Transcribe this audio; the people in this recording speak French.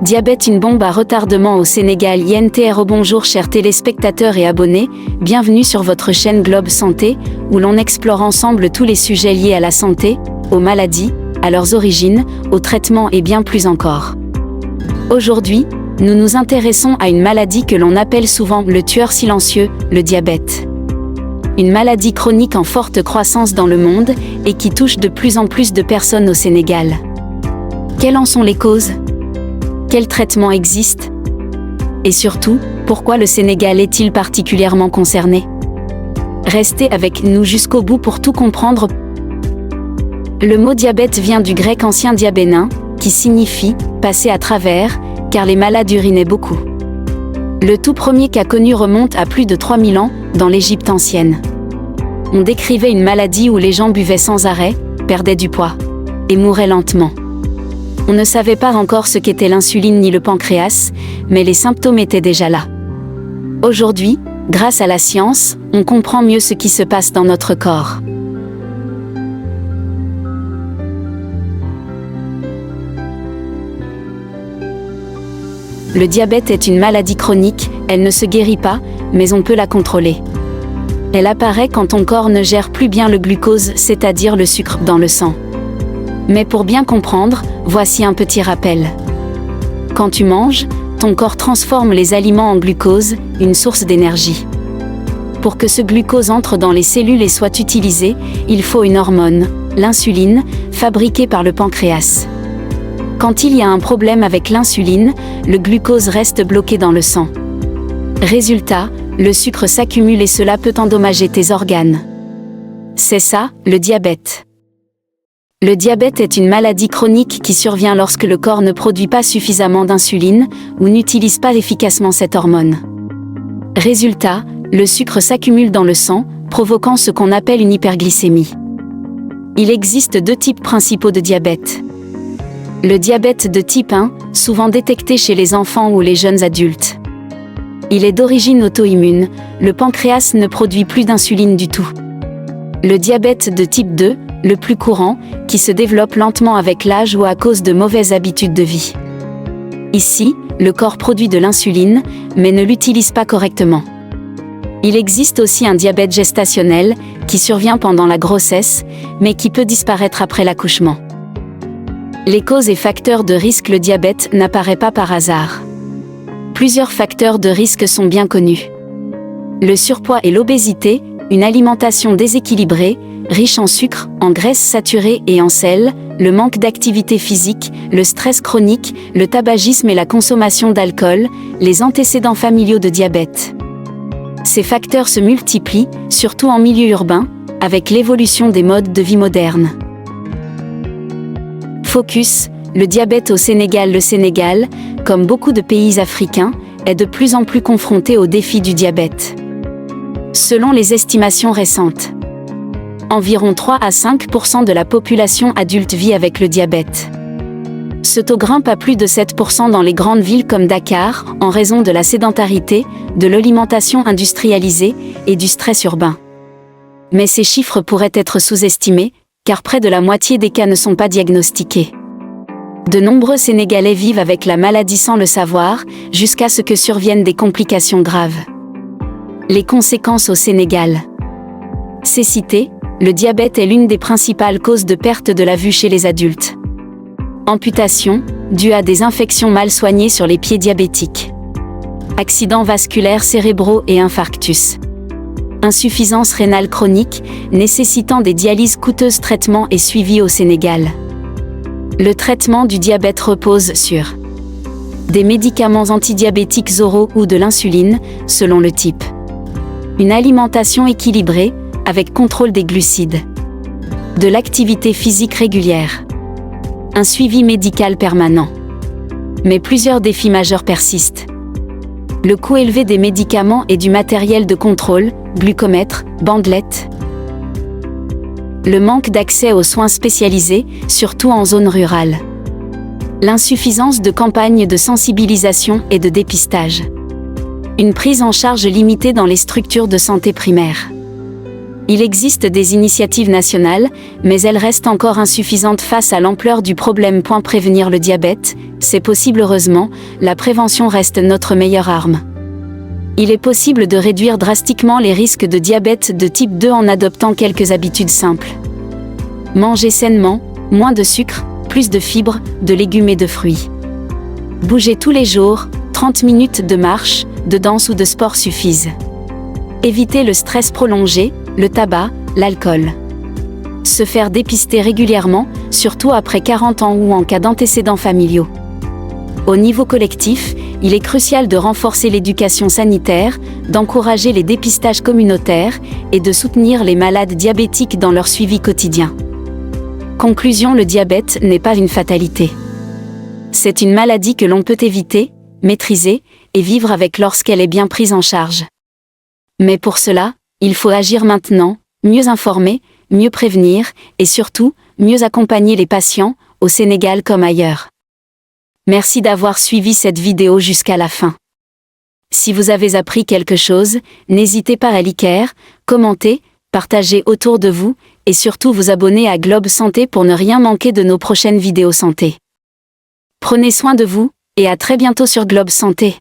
Diabète, une bombe à retardement au Sénégal. INTR. Bonjour chers téléspectateurs et abonnés, bienvenue sur votre chaîne Globe Santé, où l'on explore ensemble tous les sujets liés à la santé, aux maladies, à leurs origines, aux traitements et bien plus encore. Aujourd'hui, nous nous intéressons à une maladie que l'on appelle souvent le tueur silencieux, le diabète. Une maladie chronique en forte croissance dans le monde et qui touche de plus en plus de personnes au Sénégal. Quelles en sont les causes ? Quels traitements existent ? Et surtout, pourquoi le Sénégal est-il particulièrement concerné ? Restez avec nous jusqu'au bout pour tout comprendre. Le mot diabète vient du grec ancien diabénin, qui signifie « passer à travers », car les malades urinaient beaucoup. Le tout premier cas connu remonte à plus de 3000 ans, dans l'Égypte ancienne. On décrivait une maladie où les gens buvaient sans arrêt, perdaient du poids et mouraient lentement. On ne savait pas encore ce qu'était l'insuline ni le pancréas, mais les symptômes étaient déjà là. Aujourd'hui, grâce à la science, on comprend mieux ce qui se passe dans notre corps. Le diabète est une maladie chronique, elle ne se guérit pas, mais on peut la contrôler. Elle apparaît quand ton corps ne gère plus bien le glucose, c'est-à-dire le sucre, dans le sang. Mais pour bien comprendre, voici un petit rappel. Quand tu manges, ton corps transforme les aliments en glucose, une source d'énergie. Pour que ce glucose entre dans les cellules et soit utilisé, il faut une hormone, l'insuline, fabriquée par le pancréas. Quand il y a un problème avec l'insuline, le glucose reste bloqué dans le sang. Résultat, le sucre s'accumule et cela peut endommager tes organes. C'est ça, le diabète. Le diabète est une maladie chronique qui survient lorsque le corps ne produit pas suffisamment d'insuline ou n'utilise pas efficacement cette hormone. Résultat, le sucre s'accumule dans le sang, provoquant ce qu'on appelle une hyperglycémie. Il existe deux types principaux de diabète. Le diabète de type 1, souvent détecté chez les enfants ou les jeunes adultes. Il est d'origine auto-immune, le pancréas ne produit plus d'insuline du tout. Le diabète de type 2, le plus courant, qui se développe lentement avec l'âge ou à cause de mauvaises habitudes de vie. Ici, le corps produit de l'insuline, mais ne l'utilise pas correctement. Il existe aussi un diabète gestationnel, qui survient pendant la grossesse, mais qui peut disparaître après l'accouchement. Les causes et facteurs de risque. Le diabète n'apparaît pas par hasard. Plusieurs facteurs de risque sont bien connus. Le surpoids et l'obésité, une alimentation déséquilibrée, riche en sucre, en graisses saturées et en sel, le manque d'activité physique, le stress chronique, le tabagisme et la consommation d'alcool, les antécédents familiaux de diabète. Ces facteurs se multiplient, surtout en milieu urbain, avec l'évolution des modes de vie modernes. Focus, le diabète au Sénégal. Le Sénégal, comme beaucoup de pays africains, est de plus en plus confronté au défi du diabète. Selon les estimations récentes, environ 3 à 5% de la population adulte vit avec le diabète. Ce taux grimpe à plus de 7% dans les grandes villes comme Dakar, en raison de la sédentarité, de l'alimentation industrialisée et du stress urbain. Mais ces chiffres pourraient être sous-estimés, car près de la moitié des cas ne sont pas diagnostiqués. De nombreux Sénégalais vivent avec la maladie sans le savoir, jusqu'à ce que surviennent des complications graves. Les conséquences au Sénégal. Cécité, le diabète est l'une des principales causes de perte de la vue chez les adultes. Amputation, due à des infections mal soignées sur les pieds diabétiques. Accidents vasculaires cérébraux et infarctus. Insuffisance rénale chronique, nécessitant des dialyses coûteuses. Traitement et suivi au Sénégal. Le traitement du diabète repose sur des médicaments antidiabétiques oraux ou de l'insuline, selon le type. Une alimentation équilibrée, avec contrôle des glucides. De l'activité physique régulière. Un suivi médical permanent. Mais plusieurs défis majeurs persistent. Le coût élevé des médicaments et du matériel de contrôle, glucomètre, bandelettes. Le manque d'accès aux soins spécialisés, surtout en zone rurale. L'insuffisance de campagnes de sensibilisation et de dépistage. Une prise en charge limitée dans les structures de santé primaire. Il existe des initiatives nationales, mais elles restent encore insuffisantes face à l'ampleur du problème. Prévenir le diabète, c'est possible. Heureusement, la prévention reste notre meilleure arme. Il est possible de réduire drastiquement les risques de diabète de type 2 en adoptant quelques habitudes simples. Manger sainement, moins de sucre, plus de fibres, de légumes et de fruits. Bouger tous les jours, 30 minutes de marche, de danse ou de sport suffisent. Éviter le stress prolongé, le tabac, l'alcool. Se faire dépister régulièrement, surtout après 40 ans ou en cas d'antécédents familiaux. Au niveau collectif, il est crucial de renforcer l'éducation sanitaire, d'encourager les dépistages communautaires et de soutenir les malades diabétiques dans leur suivi quotidien. Conclusion: le diabète n'est pas une fatalité. C'est une maladie que l'on peut éviter, maîtriser et vivre avec lorsqu'elle est bien prise en charge. Mais pour cela, il faut agir maintenant, mieux informer, mieux prévenir, et surtout, mieux accompagner les patients, au Sénégal comme ailleurs. Merci d'avoir suivi cette vidéo jusqu'à la fin. Si vous avez appris quelque chose, n'hésitez pas à liker, commenter, partager autour de vous, et surtout vous abonner à Globe Santé pour ne rien manquer de nos prochaines vidéos santé. Prenez soin de vous, et à très bientôt sur Globe Santé.